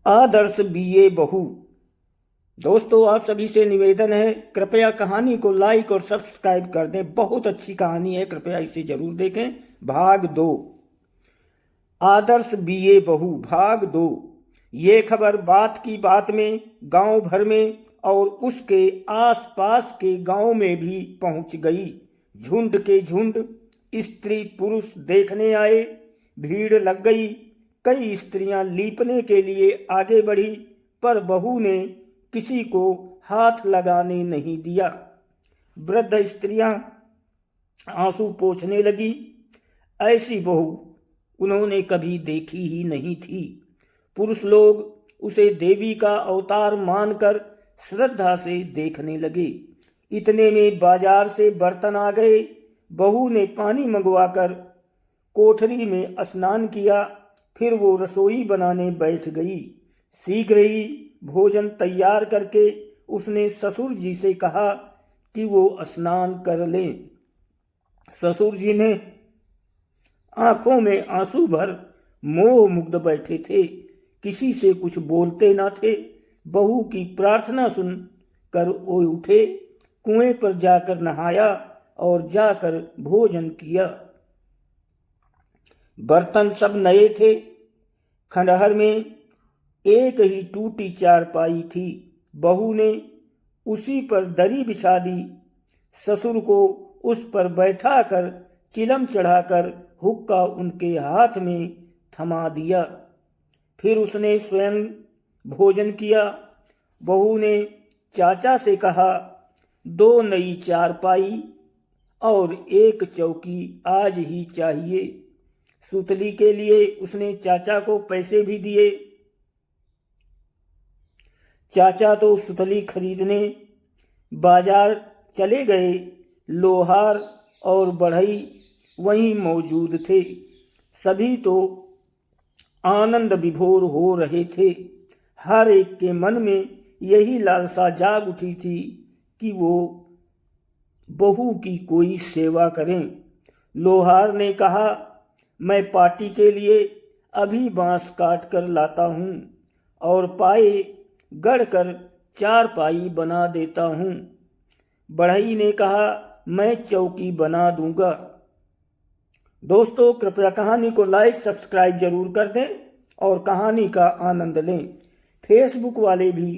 आदर्श BA बहू। दोस्तों, आप सभी से निवेदन है, कृपया कहानी को लाइक और सब्सक्राइब कर दें। बहुत अच्छी कहानी है, कृपया इसे जरूर देखें। भाग 2, आदर्श बीए बहू, भाग 2। ये खबर बात की बात में गांव भर में और उसके आसपास के गांव में भी पहुंच गई। झुंड के झुंड स्त्री पुरुष देखने आए। भीड़ लग गई। कई स्त्रियां लीपने के लिए आगे बढ़ी, पर बहू ने किसी को हाथ लगाने नहीं दिया। वृद्ध स्त्रियां आंसू पोंछने लगी। ऐसी बहू उन्होंने कभी देखी ही नहीं थी। पुरुष लोग उसे देवी का अवतार मानकर श्रद्धा से देखने लगे। इतने में बाजार से बर्तन आ गए। बहू ने पानी मंगवाकर कोठरी में स्नान किया। फिर वो रसोई बनाने बैठ गई। शीघ्र ही भोजन तैयार करके उसने ससुर जी से कहा कि वो स्नान कर लें। ससुर जी ने आंखों में आंसू भर मोह मुग्ध बैठे थे। किसी से कुछ बोलते न थे। बहू की प्रार्थना सुन कर वो उठे, कुएं पर जाकर नहाया और जाकर भोजन किया। बर्तन सब नए थे। खंडहर में एक ही टूटी चारपाई थी। बहू ने उसी पर दरी बिछा दी। ससुर को उस पर बैठाकर चिलम चढ़ाकर हुक्का उनके हाथ में थमा दिया। फिर उसने स्वयं भोजन किया। बहू ने चाचा से कहा, 2 नई चारपाई और 1 चौकी आज ही चाहिए। सुतली के लिए उसने चाचा को पैसे भी दिए। चाचा तो सुतली खरीदने बाजार चले गए। लोहार और बढ़ई वहीं मौजूद थे। सभी तो आनंद विभोर हो रहे थे। हर एक के मन में यही लालसा जाग उठी थी कि वो बहू की कोई सेवा करें। लोहार ने कहा, मैं पार्टी के लिए अभी बांस काट कर लाता हूँ और पाए गढ़कर चारपाई बना देता हूँ। बढ़ई ने कहा, मैं चौकी बना दूंगा। दोस्तों, कृपया कहानी को लाइक सब्सक्राइब जरूर कर दें और कहानी का आनंद लें। फेसबुक वाले भी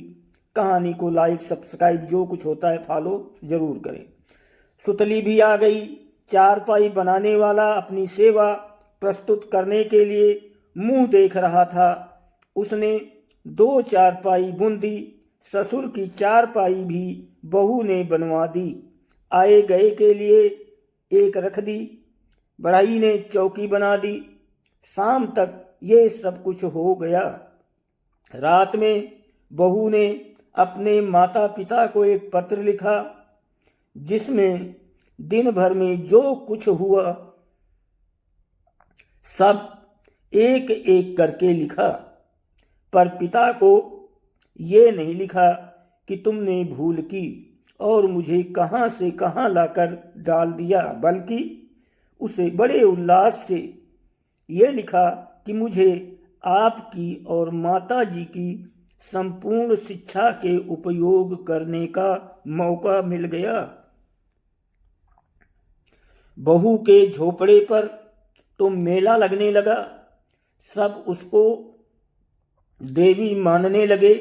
कहानी को लाइक सब्सक्राइब जो कुछ होता है फॉलो जरूर करें। सुतली भी आ गई। चारपाई बनाने वाला अपनी सेवा प्रस्तुत करने के लिए मुंह देख रहा था। उसने 2 चारपाई बुन दी। ससुर की चारपाई भी बहू ने बनवा दी। आए गए के लिए एक रख दी। बढ़ई ने चौकी बना दी। शाम तक ये सब कुछ हो गया। रात में बहू ने अपने माता पिता को एक पत्र लिखा, जिसमें दिन भर में जो कुछ हुआ सब एक एक करके लिखा। पर पिता को ये नहीं लिखा कि तुमने भूल की और मुझे कहाँ से कहाँ लाकर डाल दिया, बल्कि उसे बड़े उल्लास से ये लिखा कि मुझे आपकी और माता जी की संपूर्ण शिक्षा के उपयोग करने का मौका मिल गया। बहू के झोपड़े पर तो मेला लगने लगा। सब उसको देवी मानने लगे।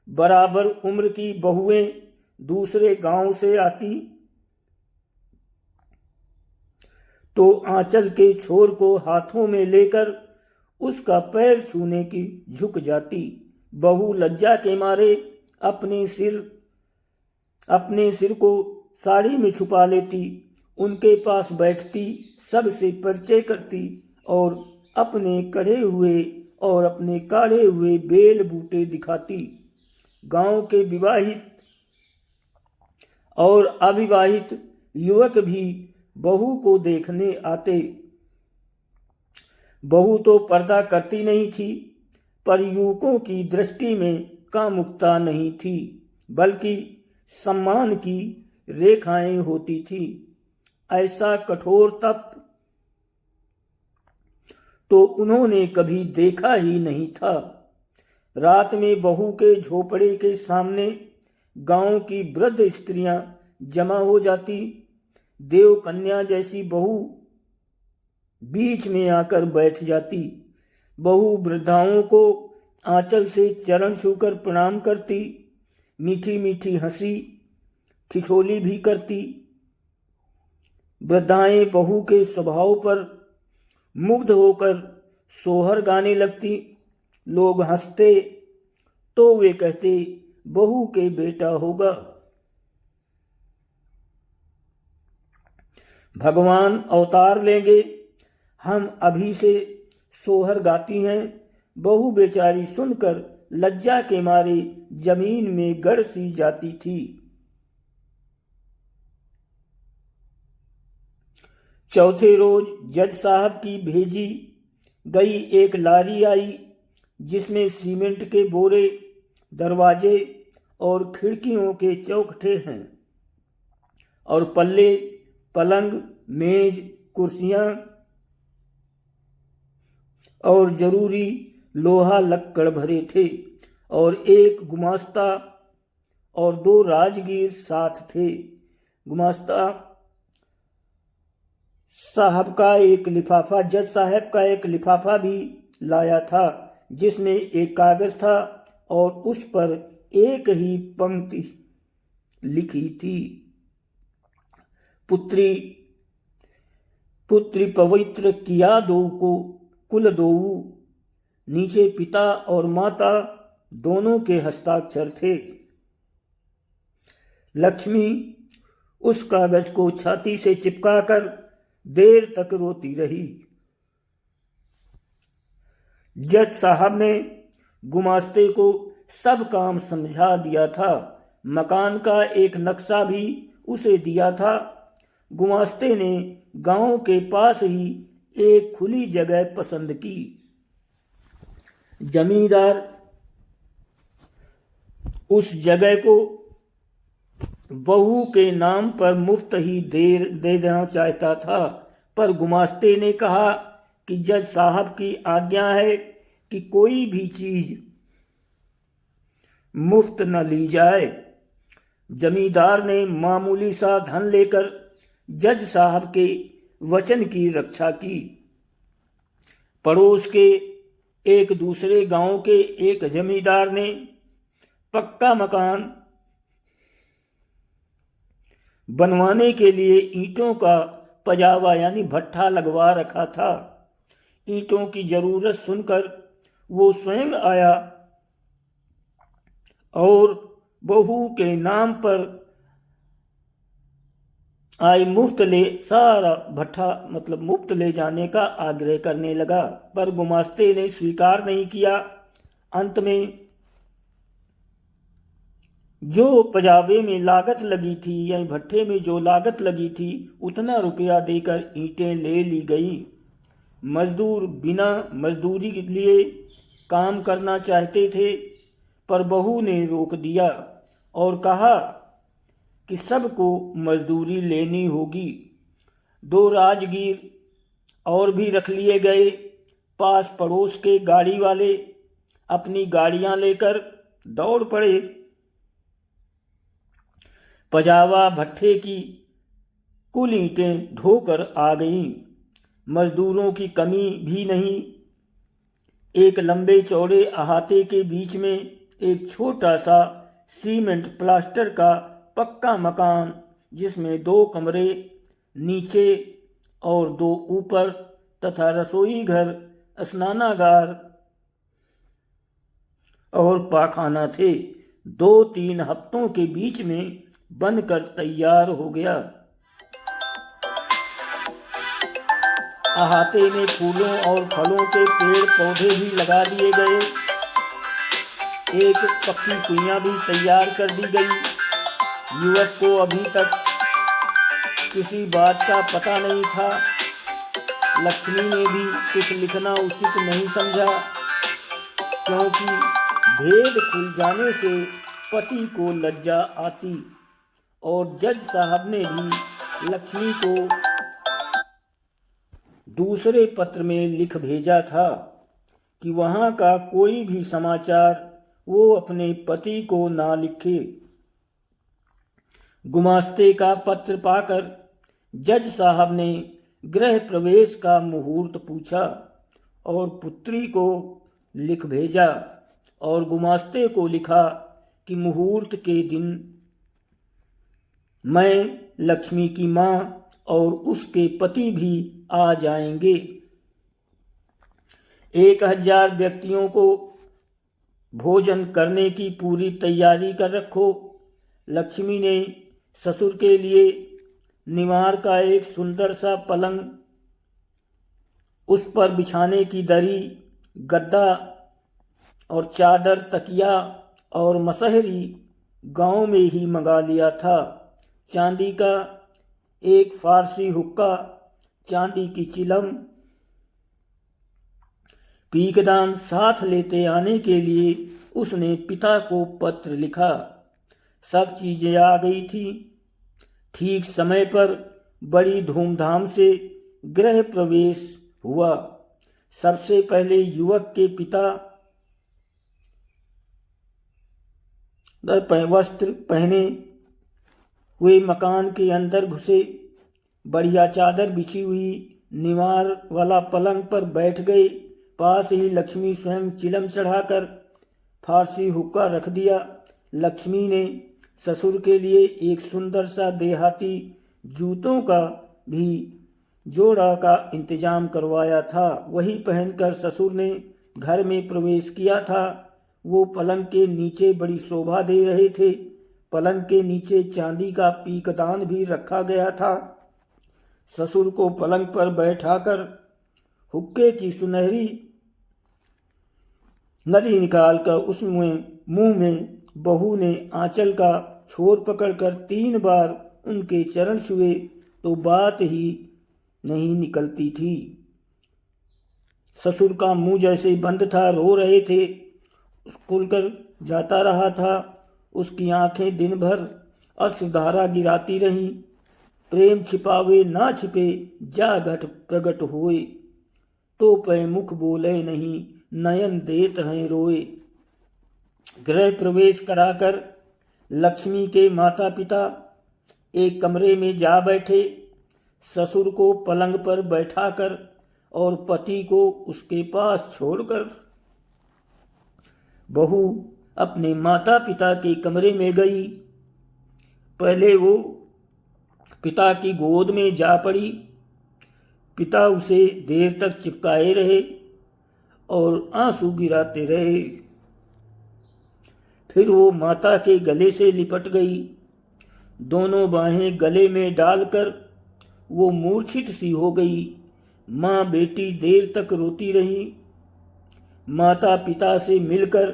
बराबर उम्र की बहुएं दूसरे गांव से आती तो आंचल के छोर को हाथों में लेकर उसका पैर छूने की झुक जाती। बहू लज्जा के मारे अपने सिर को साड़ी में छुपा लेती। उनके पास बैठती, सबसे परिचय करती और अपने कढ़े हुए और अपने काढ़े हुए बेल बूटे दिखाती। गांव के विवाहित और अविवाहित युवक भी बहू को देखने आते। बहू तो पर्दा करती नहीं थी, पर युवकों की दृष्टि में कामुकता नहीं थी, बल्कि सम्मान की रेखाएं होती थी। ऐसा कठोर तप तो उन्होंने कभी देखा ही नहीं था। रात में बहू के झोपड़े के सामने गांव की वृद्ध स्त्रियां जमा हो जाती। देव कन्या जैसी बहू बीच में आकर बैठ जाती। बहू वृद्धाओं को आंचल से चरण छूकर प्रणाम करती। मीठी मीठी हंसी ठिठोली भी करती। वृद्धाएं बहू के स्वभाव पर मुग्ध होकर सोहर गाने लगती। लोग हंसते तो वे कहते, बहू के बेटा होगा। भगवान अवतार लेंगे, हम अभी से सोहर गाती हैं। बहू बेचारी सुनकर लज्जा के मारे जमीन में गड़ सी जाती थी। चौथे रोज जज साहब की भेजी गई एक लारी आई, जिसमें सीमेंट के बोरे, दरवाजे और खिड़कियों के चौखटे हैं और पल्ले, पलंग, मेज, कुर्सियां और जरूरी लोहा लक्कड़ भरे थे और एक गुमास्ता और 2 राजगीर साथ थे। गुमास्ता साहब का एक लिफाफा, जज साहब का एक लिफाफा भी लाया था, जिसमें एक कागज था और उस पर एक ही पंक्ति लिखी थी, पुत्री पवित्र किया दो को कुल दोऊ। नीचे पिता और माता दोनों के हस्ताक्षर थे। लक्ष्मी उस कागज को छाती से चिपकाकर देर तक रोती रही। जज साहब ने गुमास्ते को सब काम समझा दिया था। मकान का एक नक्शा भी उसे दिया था। गुमास्ते ने गांव के पास ही एक खुली जगह पसंद की। जमींदार उस जगह को बहू के नाम पर मुफ्त ही दे देना चाहता था, पर गुमास्ते ने कहा कि जज साहब की आज्ञा है कि कोई भी चीज मुफ्त न ली जाए। जमींदार ने मामूली सा धन लेकर जज साहब के वचन की रक्षा की। पड़ोस के एक दूसरे गांव के एक जमींदार ने पक्का मकान बनवाने के लिए ईंटों का पजावा यानी भट्ठा लगवा रखा था। ईंटों की जरूरत सुनकर वो स्वयं आया और बहू के नाम पर आई सारा भट्ठा मुफ्त ले जाने का आग्रह करने लगा, पर गुमास्ते ने स्वीकार नहीं किया। अंत में जो पजावे में लागत लगी थी या भट्ठे में जो लागत लगी थी, उतना रुपया देकर ईंटें ले ली गई। मजदूर बिना मजदूरी के लिए काम करना चाहते थे, पर बहू ने रोक दिया और कहा कि सबको मजदूरी लेनी होगी। 2 राजगीर और भी रख लिए गए। पास पड़ोस के गाड़ी वाले अपनी गाड़ियां लेकर दौड़ पड़े। पजावा भट्ठे की कुल ईंटें ढोकर आ गईं। मजदूरों की कमी भी नहीं। एक लंबे चौड़े अहाते के बीच में एक छोटा सा सीमेंट प्लास्टर का पक्का मकान, जिसमें 2 कमरे नीचे और 2 ऊपर तथा रसोई घर, स्नानागार और पाखाना थे, 2-3 हफ्तों के बीच में बनकर तैयार हो गया। अहाते में फूलों और फलों के पेड़ पौधे भी लगा दिए गए। एक पक्की कुइयां भी तैयार कर दी गई। युवक को अभी तक किसी बात का पता नहीं था। लक्ष्मी ने भी कुछ लिखना उचित नहीं समझा, क्योंकि भेद खुल जाने से पति को लज्जा आती, और जज साहब ने भी लक्ष्मी को दूसरे पत्र में लिख भेजा था कि वहां का कोई भी समाचार वो अपने पति को ना लिखे। गुमास्ते का पत्र पाकर जज साहब ने गृह प्रवेश का मुहूर्त पूछा और पुत्री को लिख भेजा और गुमास्ते को लिखा कि मुहूर्त के दिन मैं, लक्ष्मी की माँ और उसके पति भी आ जाएंगे। 1000 व्यक्तियों को भोजन करने की पूरी तैयारी कर रखो। लक्ष्मी ने ससुर के लिए निवार का एक सुंदर सा पलंग, उस पर बिछाने की दरी, गद्दा और चादर, तकिया और मसहरी गांव में ही मंगा लिया था। चांदी का एक फारसी हुक्का, चांदी की चिलम, पीकदान साथ लेते आने के लिए उसने पिता को पत्र लिखा। सब चीजें आ गई थी। ठीक समय पर बड़ी धूमधाम से गृह प्रवेश हुआ। सबसे पहले युवक के पिता वस्त्र पहने हुए मकान के अंदर घुसे, बढ़िया चादर बिछी हुई निवार वाला पलंग पर बैठ गए। पास ही लक्ष्मी स्वयं चिलम चढ़ाकर फारसी हुक्का रख दिया। लक्ष्मी ने ससुर के लिए एक सुंदर सा देहाती जूतों का भी जोड़ा का इंतजाम करवाया था। वही पहनकर ससुर ने घर में प्रवेश किया था। वो पलंग के नीचे बड़ी शोभा दे रहे थे। पलंग के नीचे चांदी का पीकदान भी रखा गया था। ससुर को पलंग पर बैठाकर हुक्के की सुनहरी नली निकालकर उसमें मुंह में बहू ने आंचल का छोर पकड़कर 3 बार उनके चरण छुए तो बात ही नहीं निकलती थी। ससुर का मुंह जैसे बंद था, रो रहे थे, खुलकर जाता रहा था। उसकी आंखें दिन भर अश्रुधारा गिराती रहीं। प्रेम छिपावे ना छिपे जा घट प्रगट होए, तो पै मुख बोले नहीं नयन देत हैं रोए। गृह प्रवेश कराकर लक्ष्मी के माता पिता एक कमरे में जा बैठे। ससुर को पलंग पर बैठाकर और पति को उसके पास छोड़कर बहू अपने माता पिता के कमरे में गई। पहले वो पिता की गोद में जा पड़ी। पिता उसे देर तक चिपकाए रहे और आंसू गिराते रहे। फिर वो माता के गले से लिपट गई। दोनों बाहें गले में डालकर वो मूर्छित सी हो गई। माँ बेटी देर तक रोती रही। माता पिता से मिलकर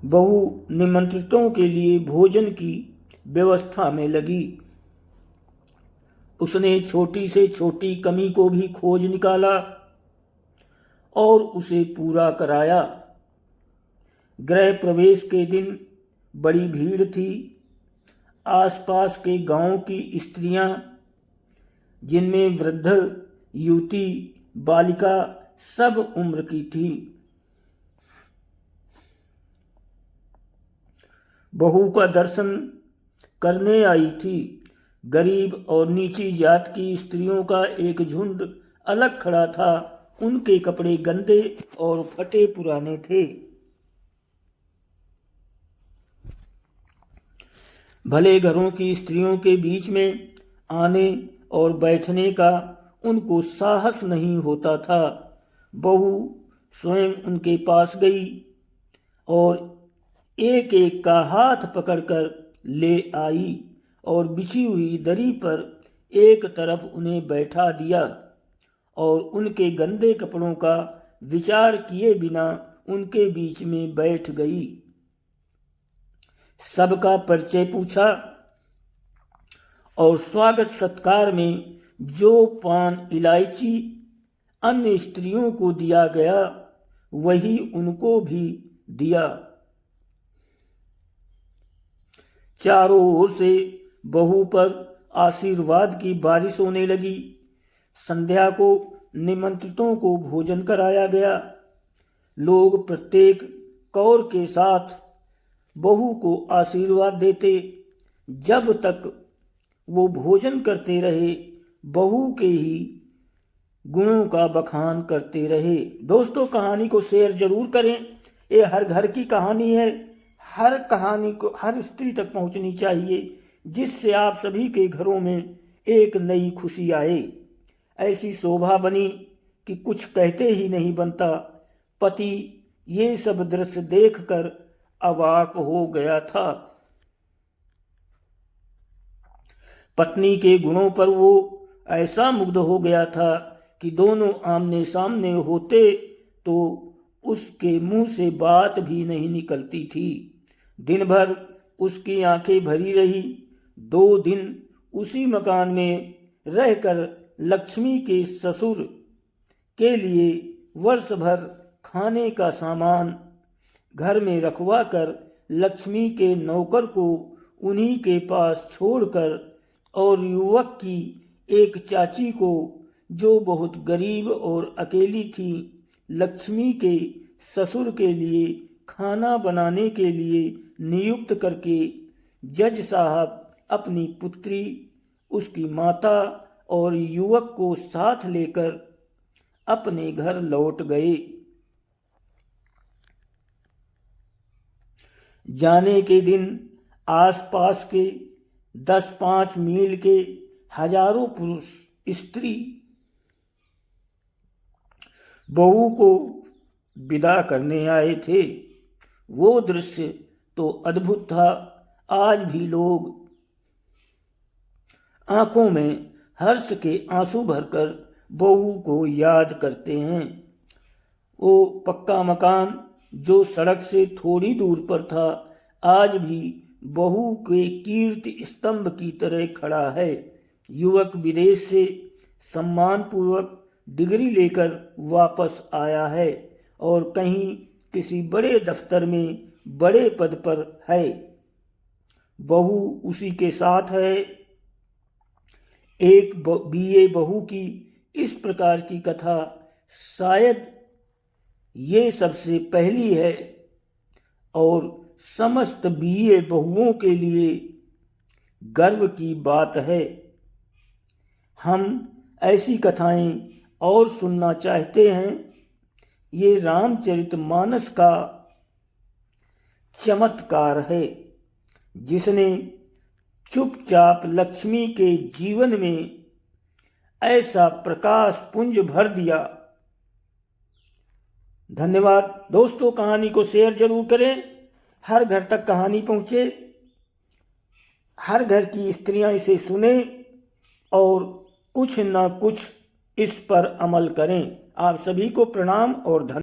बहू निमंत्रितों के लिए भोजन की व्यवस्था में लगी। उसने छोटी से छोटी कमी को भी खोज निकाला और उसे पूरा कराया। गृह प्रवेश के दिन बड़ी भीड़ थी। आसपास के गांव की स्त्रियां, जिनमें वृद्ध, युवती, बालिका सब उम्र की थी, बहू का दर्शन करने आई थी। गरीब और नीची जात की स्त्रियों का एक झुंड अलग खड़ा था। उनके कपड़े गंदे और फटे पुराने थे। भले घरों की स्त्रियों के बीच में आने और बैठने का उनको साहस नहीं होता था। बहू स्वयं उनके पास गई और एक एक का हाथ पकड़कर ले आई और बिछी हुई दरी पर एक तरफ उन्हें बैठा दिया और उनके गंदे कपड़ों का विचार किए बिना उनके बीच में बैठ गई। सबका परिचय पूछा और स्वागत सत्कार में जो पान इलायची अन्य स्त्रियों को दिया गया वही उनको भी दिया। चारों ओर से बहू पर आशीर्वाद की बारिश होने लगी। संध्या को निमंत्रितों को भोजन कराया गया। लोग प्रत्येक कौर के साथ बहू को आशीर्वाद देते। जब तक वो भोजन करते रहे, बहू के ही गुणों का बखान करते रहे। दोस्तों, कहानी को शेयर जरूर करें। ये हर घर की कहानी है। हर कहानी को हर स्त्री तक पहुंचनी चाहिए, जिससे आप सभी के घरों में एक नई खुशी आए। ऐसी शोभा बनी कि कुछ कहते ही नहीं बनता। पति ये सब दृश्य देखकर अवाक हो गया था। पत्नी के गुणों पर वो ऐसा मुग्ध हो गया था कि दोनों आमने सामने होते तो उसके मुंह से बात भी नहीं निकलती थी। दिन भर उसकी आंखें भरी रही। 2 दिन उसी मकान में रहकर लक्ष्मी के ससुर के लिए वर्ष भर खाने का सामान घर में रखवा कर लक्ष्मी के नौकर को उन्हीं के पास छोड़कर और युवक की एक चाची को, जो बहुत गरीब और अकेली थी, लक्ष्मी के ससुर के लिए खाना बनाने के लिए नियुक्त करके जज साहब अपनी पुत्री, उसकी माता और युवक को साथ लेकर अपने घर लौट गए। जाने के दिन आसपास के 10-5 मील के हजारों पुरुष स्त्री बहू को विदा करने आए थे। वो दृश्य तो अद्भुत था। आज भी लोग आंखों में हर्ष के आंसू भरकर बहू को याद करते हैं। वो पक्का मकान जो सड़क से थोड़ी दूर पर था, आज भी बहू के कीर्ति स्तंभ की तरह खड़ा है। युवक विदेश से सम्मानपूर्वक डिग्री लेकर वापस आया है और कहीं किसी बड़े दफ्तर में बड़े पद पर है। बहू उसी के साथ है। एक बीए बहू की इस प्रकार की कथा शायद ये सबसे पहली है और समस्त बीए बहुओं के लिए गर्व की बात है। हम ऐसी कथाएं और सुनना चाहते हैं। ये रामचरितमानस का चमत्कार है, जिसने चुपचाप लक्ष्मी के जीवन में ऐसा प्रकाश पुंज भर दिया। धन्यवाद दोस्तों। कहानी को शेयर जरूर करें। हर घर तक कहानी पहुंचे, हर घर की स्त्रियां इसे सुने और कुछ न कुछ इस पर अमल करें। आप सभी को प्रणाम और धन्यवाद।